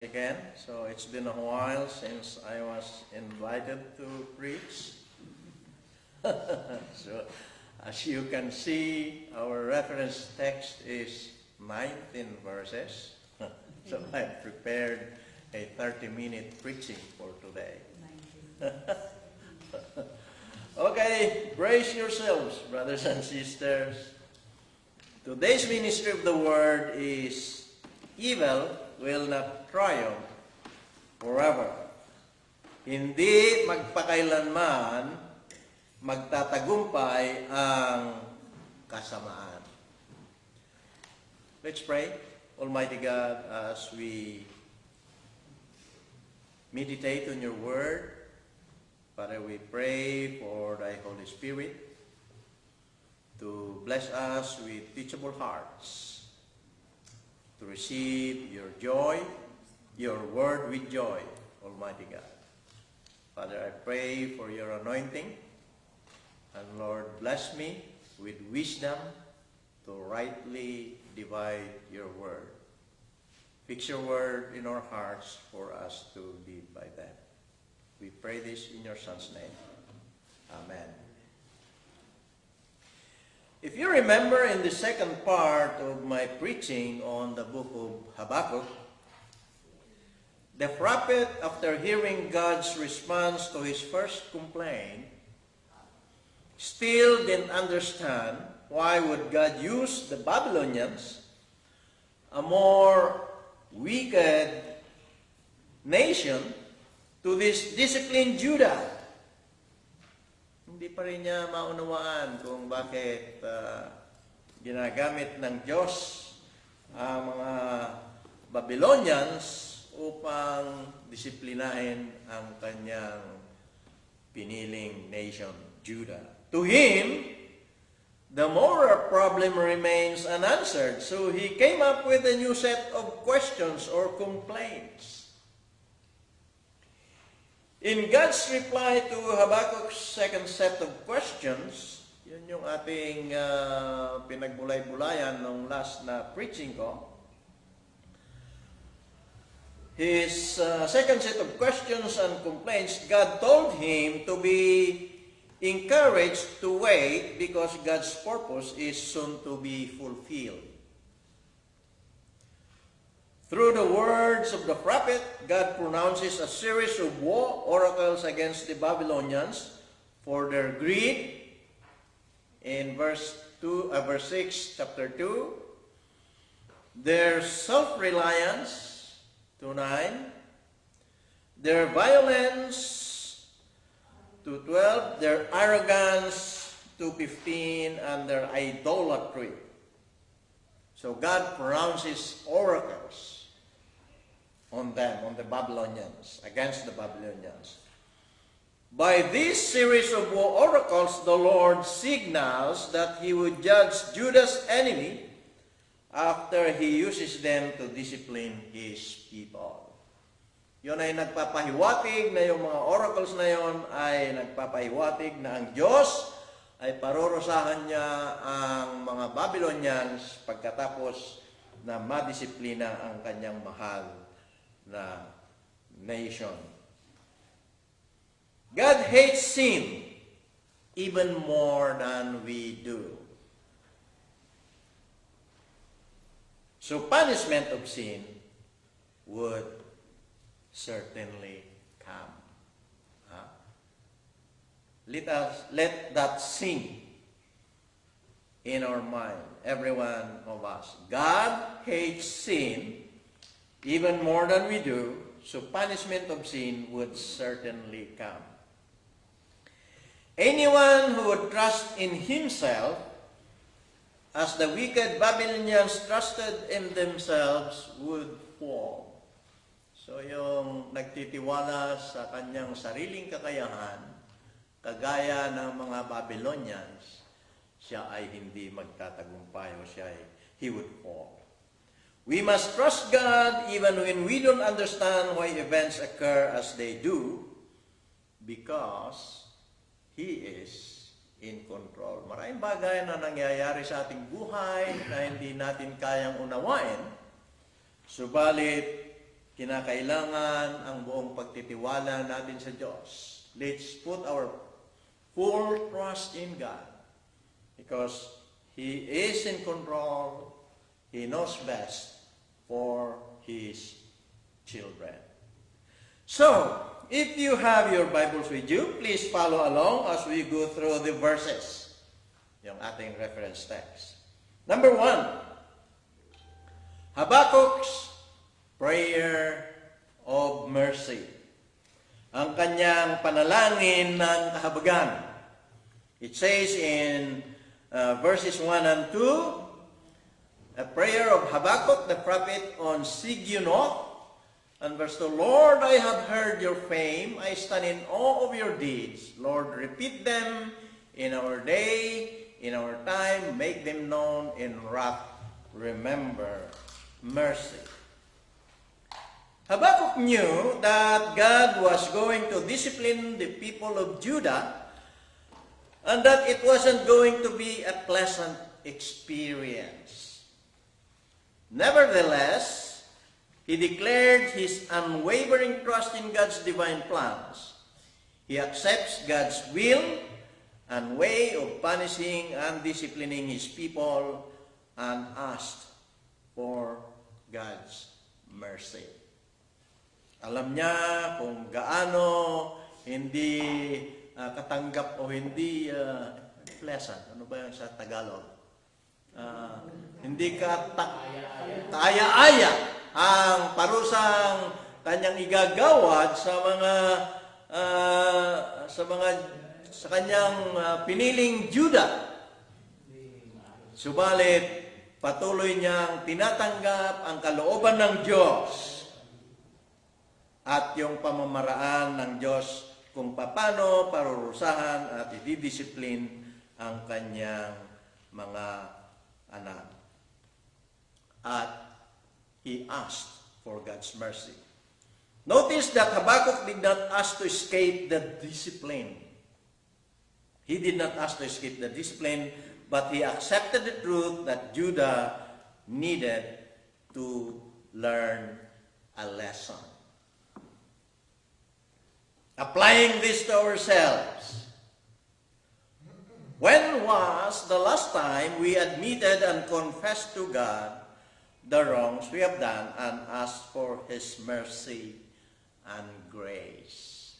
Again, so it's been a while since I was invited to preach. So as you can see, our reference text is 19 verses. So I've prepared a 30-minute preaching for today. Okay, brace yourselves, brothers and sisters. Today's ministry of the word is evil will not triumph forever. Hindi magpakailanman magtatagumpay ang kasamaan. Let's pray. Almighty God, as we meditate on your word, Father, we pray for thy Holy Spirit to bless us with teachable hearts, to receive your joy, your word with joy, Almighty God. Father, I pray for your anointing, and Lord, bless me with wisdom to rightly divide your word. Fix your word in our hearts for us to live by them. We pray this in your Son's name. Amen. If you remember in the second part of my preaching on the book of Habakkuk, the prophet, after hearing God's response to his first complaint, still didn't understand why would God use the Babylonians, a more wicked nation, to this disciplined Judah. Hindi pa rin niya maunawaan kung bakit ginagamit ng Diyos ang mga Babylonians upang disiplinahin ang kanyang piniling nation, Judah. To him, the moral problem remains unanswered, so he came up with a new set of questions or complaints. In God's reply to Habakkuk's second set of questions, yun yung ating pinagbulay-bulayan nung last na preaching ko, his second set of questions and complaints, God told him to be encouraged to wait because God's purpose is soon to be fulfilled. Through the words of the prophet, God pronounces a series of war oracles against the Babylonians for their greed in verse 6, chapter 2, their self-reliance, 2:9, their violence, 2:12, their arrogance, 2:15, and their idolatry. So God pronounces oracles on them, on the Babylonians, against the Babylonians. By this series of oracles, the Lord signals that he would judge Judah's enemy after he uses them to discipline his people. Yun ay nagpapahiwatig na yung mga oracles na yon ay nagpapahiwatig na ang Diyos ay parurusahan niya ang mga Babylonians pagkatapos na madisiplina ang kanyang mahal na nation. God hates sin even more than we do. So punishment of sin would certainly come. Let that sink in our mind, every one of us. God hates sin even more than we do, so punishment of sin would certainly come. Anyone who would trust in himself, as the wicked Babylonians trusted in themselves, would fall. So yung nagtitiwala sa kanyang sariling kakayahan, kagaya ng mga Babylonians, siya ay hindi magtatagumpay o he would fall. We must trust God even when we don't understand why events occur as they do, because He is in control. Maraming bagay na nangyayari sa ating buhay na hindi natin kayang unawain, subalit kinakailangan ang buong pagtitiwala natin sa Diyos. Let's put our full trust in God because He is in control. He knows best for His children. So, if you have your Bibles with you, please follow along as we go through the verses. Yung ating reference text. Number 1, Habakkuk's prayer of mercy. Ang kanyang panalangin ng kahabagan. It says in verses 1 and 2, a prayer of Habakkuk the prophet on Sigionoth. And verse 2, Lord, I have heard your fame. I stand in awe of your deeds. Lord, repeat them in our day, in our time. Make them known in wrath. Remember mercy. Habakkuk knew that God was going to discipline the people of Judah and that it wasn't going to be a pleasant experience. Nevertheless, he declared his unwavering trust in God's divine plans. He accepts God's will and way of punishing and disciplining his people and asked for God's mercy. Alam niya kung gaano hindi katanggap o hindi pleasant. Ano ba yan sa Tagalog? Hindi kaaya-aya ang parusang kanyang igagawad sa kanyang piniling Juda. Subalit patuloy niyang tinatanggap ang kalooban ng Diyos at yung pamamaraan ng Diyos kung paano parurusahan at ididisiplin ang kanyang mga anak. At he asked for God's mercy. Notice that Habakkuk did not ask to escape the discipline. He did not ask to escape the discipline, but he accepted the truth that Judah needed to learn a lesson. Applying this to ourselves. When was the last time we admitted and confessed to God the wrongs we have done and asked for His mercy and grace?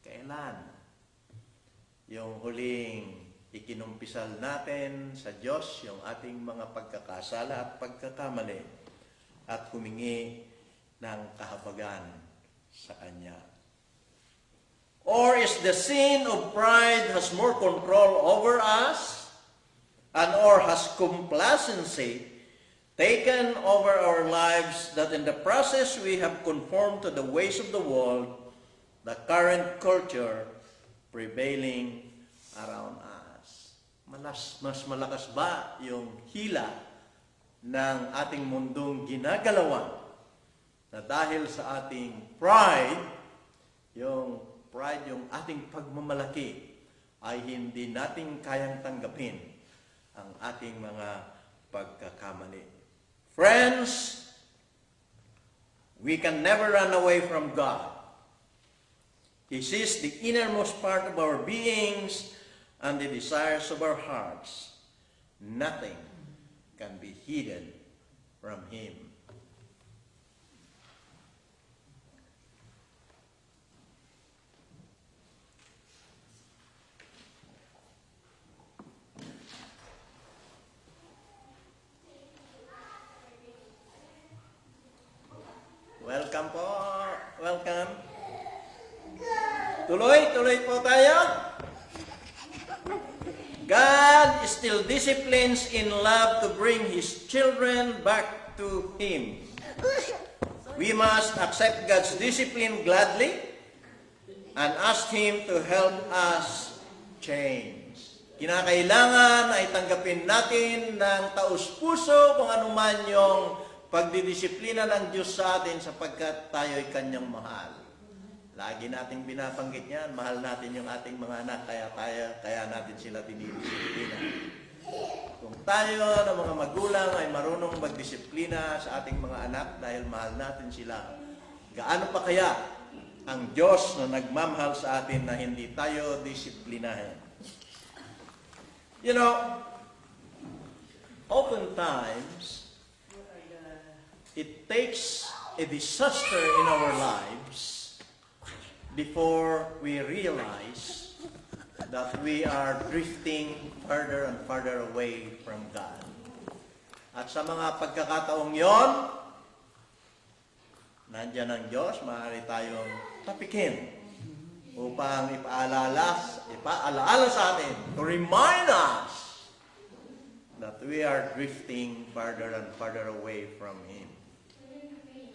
Kailan? Yung huling ikinumpisal natin sa Diyos yung ating mga pagkakasala at pagkakamali at humingi ng kahabagan sa Kanya. Or is the sin of pride has more control over us and or has complacency taken over our lives that in the process we have conformed to the ways of the world, the current culture prevailing around us. Mas malakas ba yung hila ng ating mundong ginagalawan na dahil sa ating pride, yung ating pagmamalaki ay hindi natin kayang tanggapin ang ating mga pagkakamali. Friends, we can never run away from God. He sees the innermost part of our beings and the desires of our hearts. Nothing can be hidden from Him. Welcome po. Welcome. Tuloy po tayo. God still disciplines in love to bring His children back to Him. We must accept God's discipline gladly and ask Him to help us change. Kinakailangan ay tanggapin natin ng taus-puso kung anuman yung pagdidisiplina ng Diyos sa atin sapagkat tayo'y Kanyang mahal. Lagi nating binabanggit yan, mahal natin yung ating mga anak, kaya natin sila dinidisiplina. Kung tayo ng mga magulang ay marunong magdisiplina sa ating mga anak dahil mahal natin sila, Gaano pa kaya ang Diyos na nagmamahal sa atin na hindi tayo disiplinahin? You know, oftentimes, it takes a disaster in our lives before we realize that we are drifting further and further away from God. At sa mga pagkakataong yon, nandiyan ang Diyos, maaari tayong tapikin upang ipaalaala sa atin, to remind us that we are drifting further and further away from Him.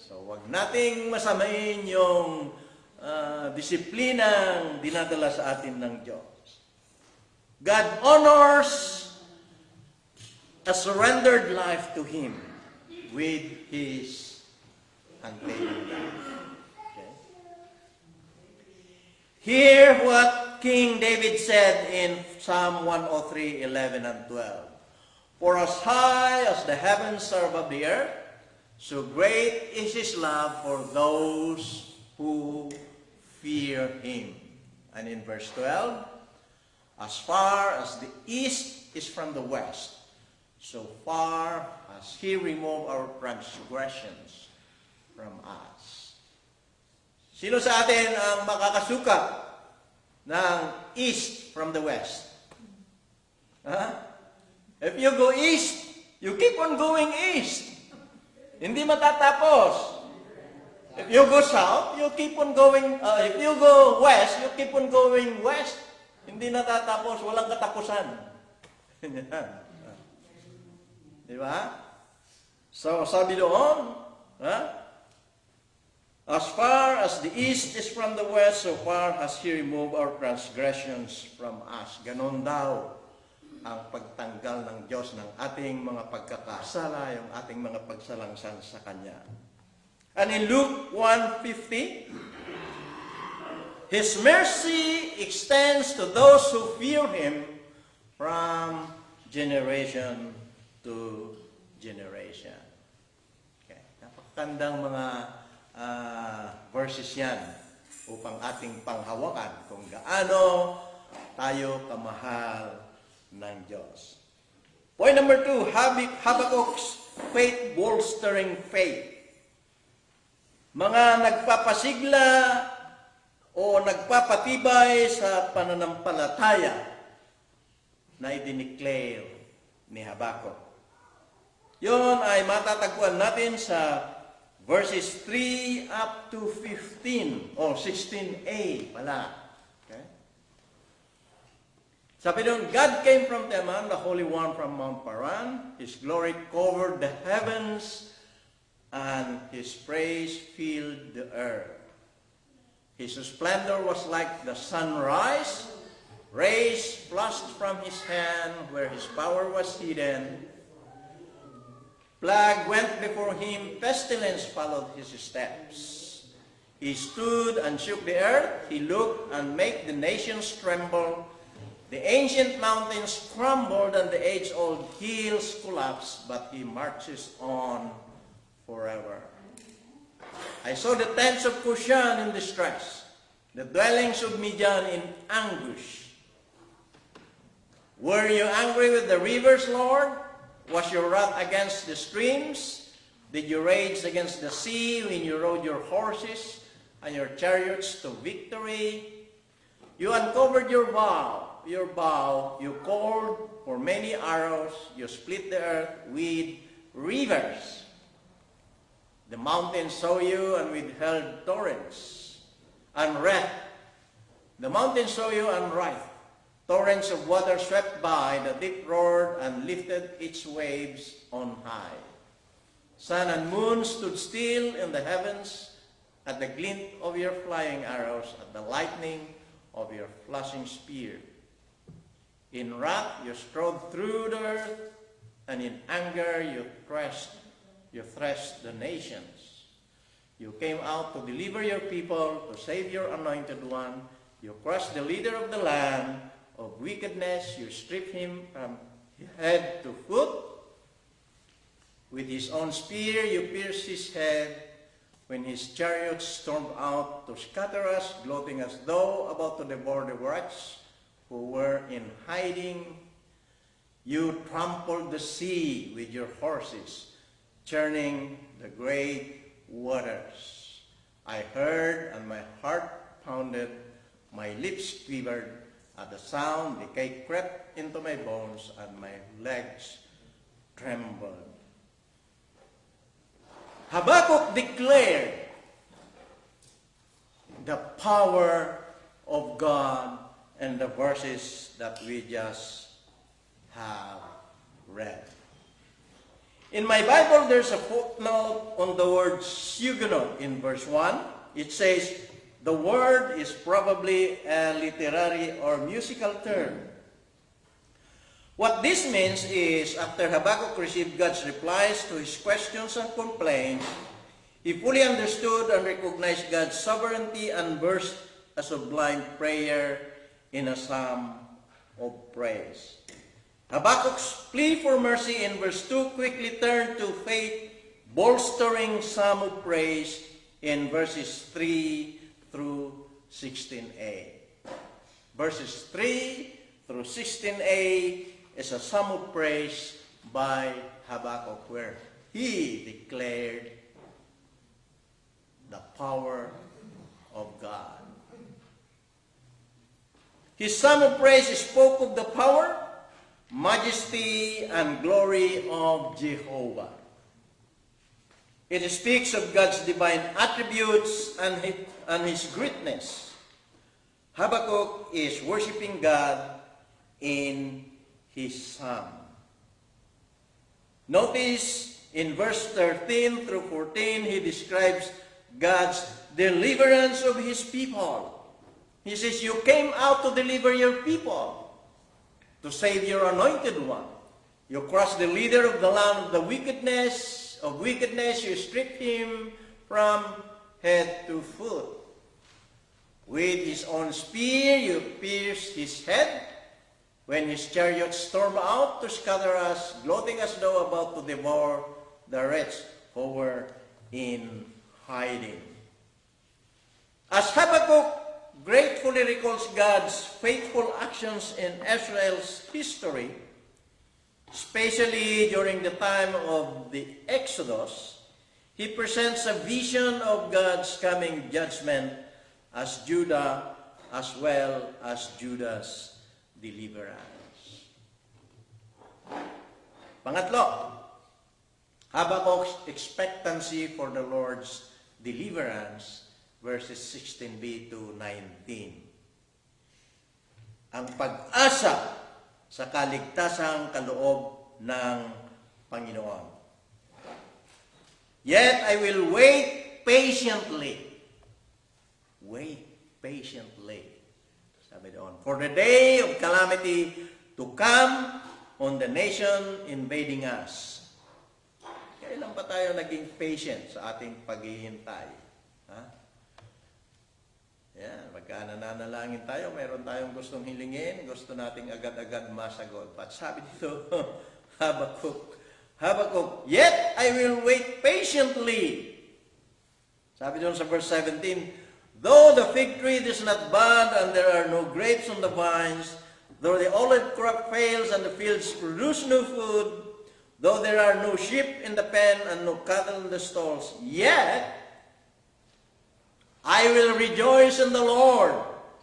So, wag nating masamain yung disiplinang dinadala sa atin ng Diyos. God honors a surrendered life to Him with His unfailing love. Okay? Hear what King David said in Psalm 103, 11 and 12. For as high as the heavens are above the earth, so great is His love for those who fear Him. And in verse 12, as far as the east is from the west, so far as He removed our transgressions from us. Sino sa atin ang makakasuka ng east from the west? If you go east, you keep on going east. Hindi matatapos. If you go south, you keep on going, if you go west, you keep on going west. Hindi natatapos, walang katapusan. Di ba? So, sabi doon, as far as the east is from the west, so far has He removed our transgressions from us. Ganon daw ang pagtanggal ng Diyos ng ating mga pagkakasala, yung ating mga pagsalangsan sa Kanya. And in Luke 1:50, His mercy extends to those who fear Him from generation to generation. Okay. Napakagandang mga verses yan upang ating panghawakan kung gaano tayo kamahal ng Diyos. Point number 2, Habakkuk's faith-bolstering faith. Mga nagpapasigla o nagpapatibay sa pananampalataya na idineclare ni Habakkuk. Yun ay matatagpuan natin sa verses 3 up to 15 o 16a pala. Okay? Sabi doon, God came from Teman, the Holy One from Mount Paran. His glory covered the heavens and His praise filled the earth. His splendor was like the sunrise, rays flashed from His hand where His power was hidden. Plague went before Him, pestilence followed His steps. He stood and shook the earth, He looked and made the nations tremble. The ancient mountains crumbled and the age-old hills collapsed, but He marches on forever. I saw the tents of Cushan in distress, the dwellings of Midian in anguish. Were you angry with the rivers, Lord? Was your wrath against the streams? Did you rage against the sea when you rode your horses and your chariots to victory? You uncovered your bow, you called for many arrows, you split the earth with rivers. The mountains saw you and withheld torrents and wrath. The mountains saw you and wrath. Torrents of water swept by, the deep roared and lifted its waves on high. Sun and moon stood still in the heavens at the glint of your flying arrows, at the lightning of your flashing spear. In wrath you strode through the earth, and in anger you threshed the nations. You came out to deliver your people, to save your anointed one. You crushed the leader of the land of wickedness. You stripped him from head to foot. With his own spear you pierced his head. when his chariots stormed out to scatter us, gloating as though about to devour the wretches who were in hiding. You trampled the sea with your horses, churning the great waters. I heard, and my heart pounded, my lips quivered at the sound. Decay crept into my bones, and my legs trembled. Habakkuk declared the power of God and the verses that we just have read. In my Bible, there's a footnote on the word Huguenot in verse 1. It says, the word is probably a literary or musical term. What this means is, after Habakkuk received God's replies to his questions and complaints, he fully understood and recognized God's sovereignty and burst a sublime prayer in a psalm of praise. Habakkuk's plea for mercy in verse 2 quickly turned to faith-bolstering psalm of praise in verses 3 through 16a. Verses 3 through 16a is a psalm of praise by Habakkuk where he declared the power of God. His psalm of praise spoke of the power, majesty, and glory of Jehovah. It speaks of God's divine attributes and his greatness. Habakkuk is worshiping God in his psalm. Notice in verse 13 through 14, he describes God's deliverance of his people. He says, you came out to deliver your people, to save your anointed one. You crushed the leader of the land of the wickedness. You stripped him from head to foot. With his own spear, you pierced his head. When his chariots stormed out to scatter us, gloating as though about to devour the wretches who were in hiding. As Habakkuk gratefully recalls God's faithful actions in Israel's history, especially during the time of the Exodus, he presents a vision of God's coming judgment as Judah as well as Judah's deliverance. Pangatlo, Habakkuk's expectancy for the Lord's deliverance, verses 16b to 19. Ang pag-asa sa kaligtasang kaloob ng Panginoon. Yet I will wait patiently. Wait patiently. Sabi doon, for the day of calamity to come on the nation invading us. Kailan pa tayo naging patient sa ating paghihintay? Ha? Yan, pagka nananalangin tayo, mayroon tayong gustong hilingin, gusto nating agad-agad masagot. But sabi dito, Habakkuk, yet I will wait patiently. Sabi doon sa verse 17, though the fig tree is not bud and there are no grapes on the vines, though the olive crop fails and the fields produce no food, though there are no sheep in the pen and no cattle in the stalls, yet I will rejoice in the Lord.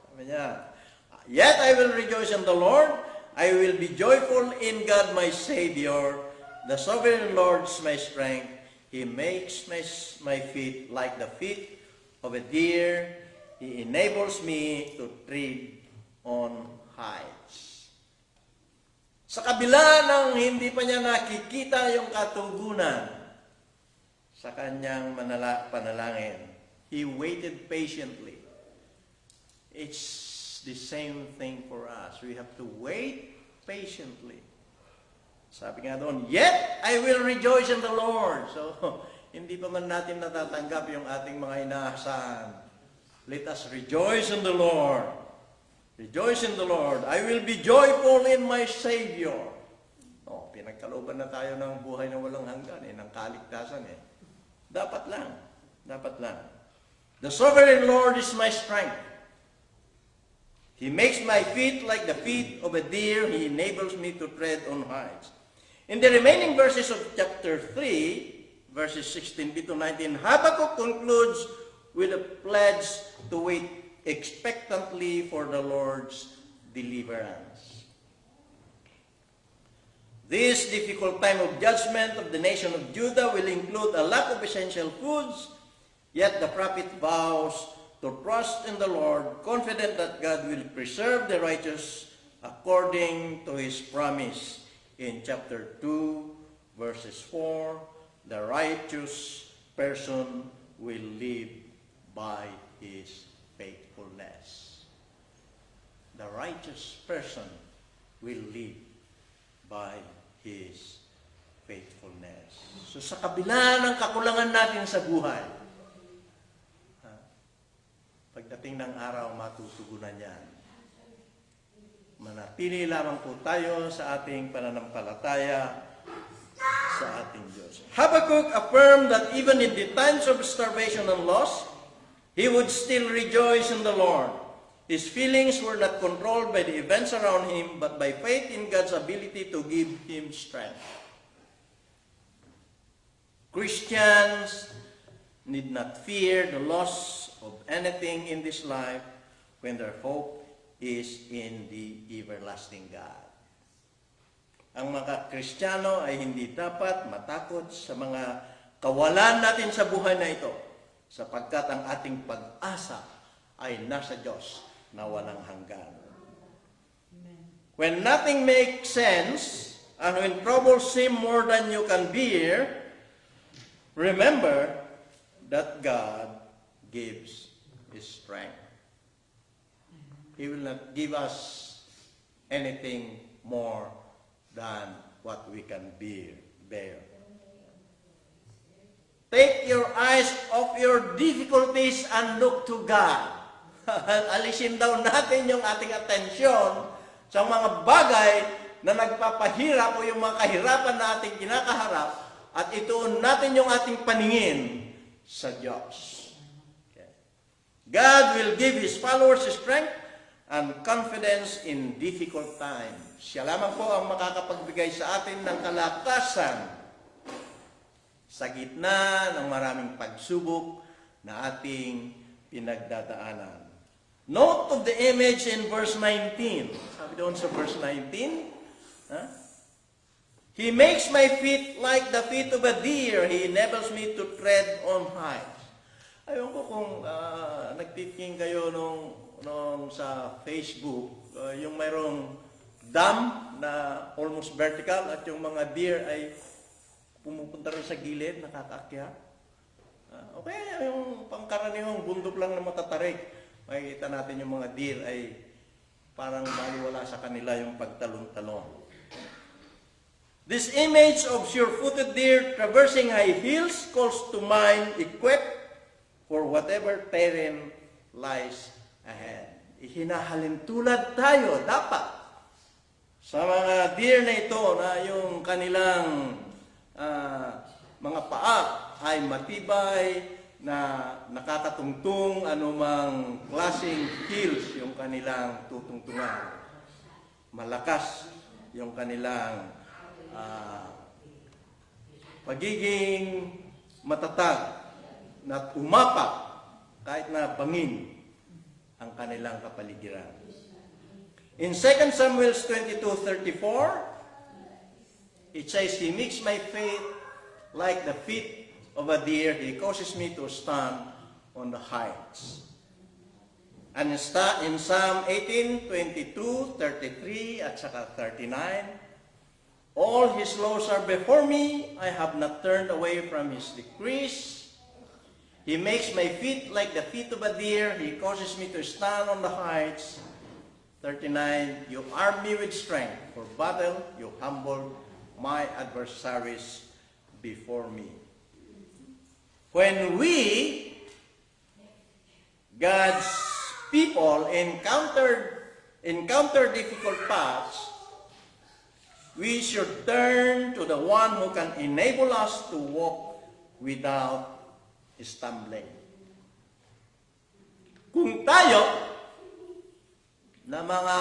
Sabi niya, yet I will rejoice in the Lord. I will be joyful in God my Savior. The sovereign Lord is my strength. He makes my feet like the feet of a deer. He enables me to tread on heights. Sa kabila ng hindi pa niya nakikita yung katugunan sa kanyang panalangin, he waited patiently. It's the same thing for us. We have to wait patiently. Sabi nga doon, yet I will rejoice in the Lord. So, hindi pa man natin natatanggap yung ating mga inaasahan. Let us rejoice in the Lord. Rejoice in the Lord. I will be joyful in my Savior. Oh, pinagkalooban na tayo ng buhay na walang hanggan, ng kaligtasan. Dapat lang. Dapat lang. The sovereign Lord is my strength. He makes my feet like the feet of a deer. He enables me to tread on heights. In the remaining verses of chapter 3, verses 16b to 19, Habakkuk concludes with a pledge to wait expectantly for the Lord's deliverance. This difficult time of judgment of the nation of Judah will include a lack of essential foods, yet the prophet vows to trust in the Lord, confident that God will preserve the righteous according to His promise. In chapter 2, verses 4, the righteous person will live by his faithfulness. The righteous person will live by his faithfulness. So sa kabila ng kakulangan natin sa buhay, pagdating ng araw, matutugunan yan. Manatili lamang po tayo sa ating pananampalataya sa ating Diyos. Habakkuk affirmed that even in the times of starvation and loss, he would still rejoice in the Lord. His feelings were not controlled by the events around him, but by faith in God's ability to give him strength. Christians need not fear the loss of anything in this life when their hope is in the everlasting God. Ang mga Kristiyano ay hindi dapat matakot sa mga kawalan natin sa buhay na ito, sapagkat ang ating pag-asa ay nasa Diyos na walang hanggan. When nothing makes sense, and when troubles seem more than you can bear, remember that God gives His strength. He will not give us anything more than what we can bear. Take your eyes off your difficulties and look to God. Alisin daw natin yung ating atensyon sa mga bagay na nagpapahirap o yung mga kahirapan na ating kinakaharap at ituon natin yung ating paningin sa Diyos. Okay. God will give His followers strength and confidence in difficult times. Siya lamang po ang makakapagbigay sa atin ng kalakasan sa gitna ng maraming pagsubok na ating pinagdadaanan. Note of the image in verse 19. Sabi doon sa verse 19, He makes my feet like the feet of a deer. He enables me to tread on heights. Ayun ko kung nagtitingin kayo nung sa Facebook, yung mayroong dam na almost vertical at yung mga deer ay pumupunta rin sa gilid, nakakaakyat. Okay, yung pangkaraniwang bundok lang na matatarik, makikita natin yung mga deer ay parang baliwala sa kanila yung pagtalon-talon. This image of sure-footed deer traversing high hills calls to mind equipped for whatever terrain lies ahead. Ihinahalin tulad tayo, dapat, sa mga deer na ito na yung kanilang mga paa ay matibay na nakakatungtong anumang klaseng hills yung kanilang tutungtungan. Malakas yung kanilang pagiging matatag na umapak kahit na bangin ang kanilang kapaligiran. In 2 Samuel 22:34, it says, He makes my feet like the feet of a deer. He causes me to stand on the heights. And in Psalm 18:22, 33, at saka 39, all His laws are before me. I have not turned away from His decrees. He makes my feet like the feet of a deer. He causes me to stand on the heights. 39, you arm me with strength for battle. You humbled my adversaries before me. When we, God's people, encounter difficult paths, we should turn to the one who can enable us to walk without stumbling. Kung tayo na mga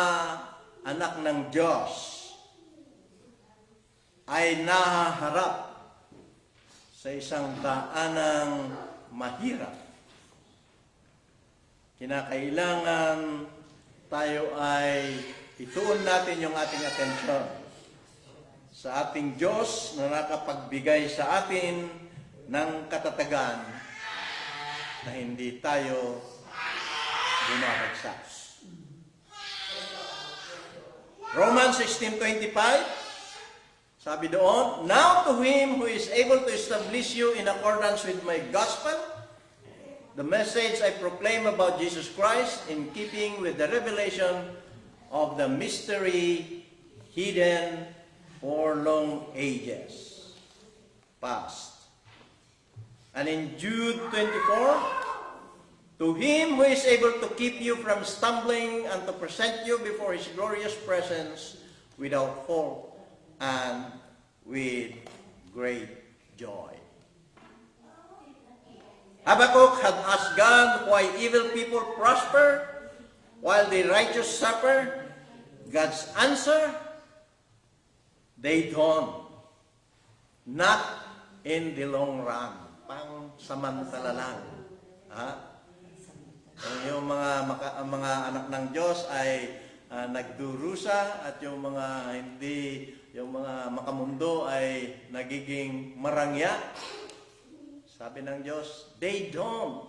anak ng Diyos ay nahaharap sa isang daanang mahirap, kinakailangan tayo ay ituon natin yung ating atensyon sa ating Diyos na nakapagbigay sa atin ng katatagan na hindi tayo bumabagsak. Romans 16:25, sabi doon, "Now to him who is able to establish you in accordance with my gospel, the message I proclaim about Jesus Christ, in keeping with the revelation of the mystery hidden for long ages past." And in Jude 24, "To him who is able to keep you from stumbling and to present you before his glorious presence without fault and with great joy." Habakkuk had asked God why evil people prosper while the righteous suffer. God's answer, they don't. Not in the long run. Pang-samantala lang. Yung mga anak ng Diyos ay nagdurusa at yung mga yung mga makamundo ay nagiging marangya. Sabi ng Diyos, they don't.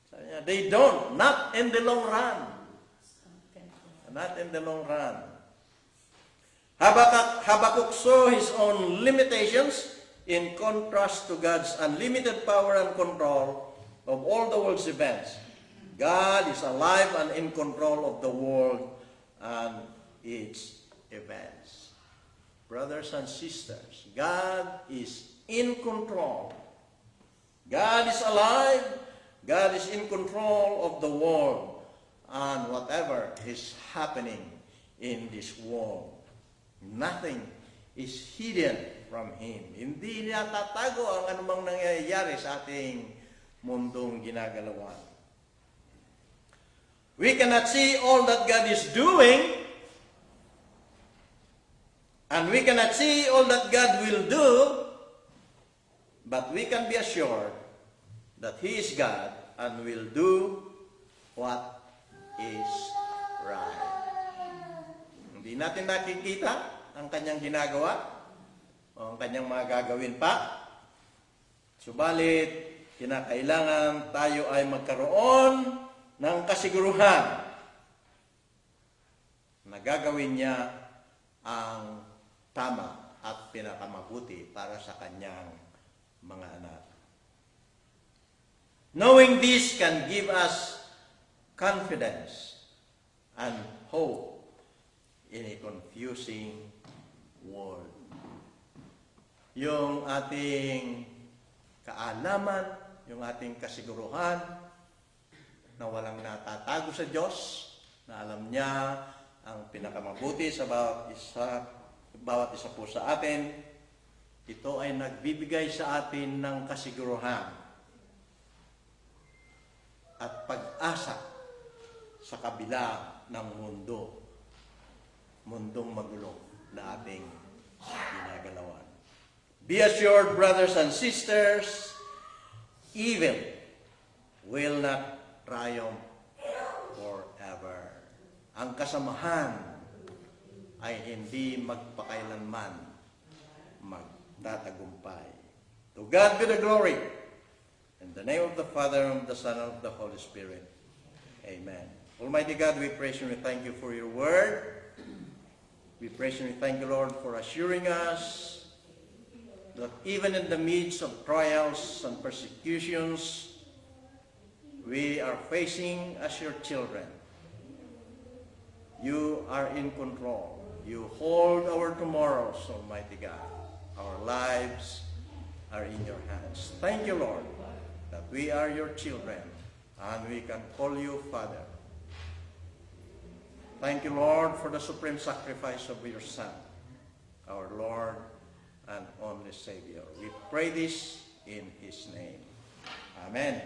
Sabi niya, they don't. Not in the long run. Not in the long run. Habakkuk saw his own limitations in contrast to God's unlimited power and control of all the world's events. God is alive and in control of the world and its events. Brothers and sisters, God is in control. God is alive. God is in control of the world and whatever is happening in this world. Nothing is hidden from Him. Hindi niya tatago ang anumang nangyayari sa ating mundong ginagalawan. We cannot see all that God is doing, and we cannot see all that God will do, but we can be assured that He is God and will do what is right. Hindi natin nakikita ang kanyang ginagawa o ang kanyang mga gagawin pa. Subalit, kinakailangan tayo ay magkaroon ng kasiguruhan na gagawin niya ang tama at pinakamabuti para sa kanyang mga anak. Knowing this can give us confidence and hope in a confusing world. Yung ating kaalaman, yung ating kasiguruhan na walang natatago sa Diyos, na alam niya ang pinakamabuti sa bawat isa po sa atin, ito ay nagbibigay sa atin ng kasiguruhan at pag-asa sa kabila ng mundong magulo na ating ginagalawan. Be assured, brothers and sisters, evil will not triumph forever. Ang kasamahan ay hindi magpakailanman magtatagumpay. To God be the glory. In the name of the Father, and of the Son, and of the Holy Spirit. Amen. Almighty God, we praise you and we thank you for your word. We praise you and we thank you, Lord, for assuring us that even in the midst of trials and persecutions we are facing as your children, you are in control. You hold our tomorrows, Almighty God. Our lives are in your hands. Thank you, Lord, that we are your children and we can call you Father. Thank you, Lord, for the supreme sacrifice of your Son, our Lord and only Savior. We pray this in His name. Amen.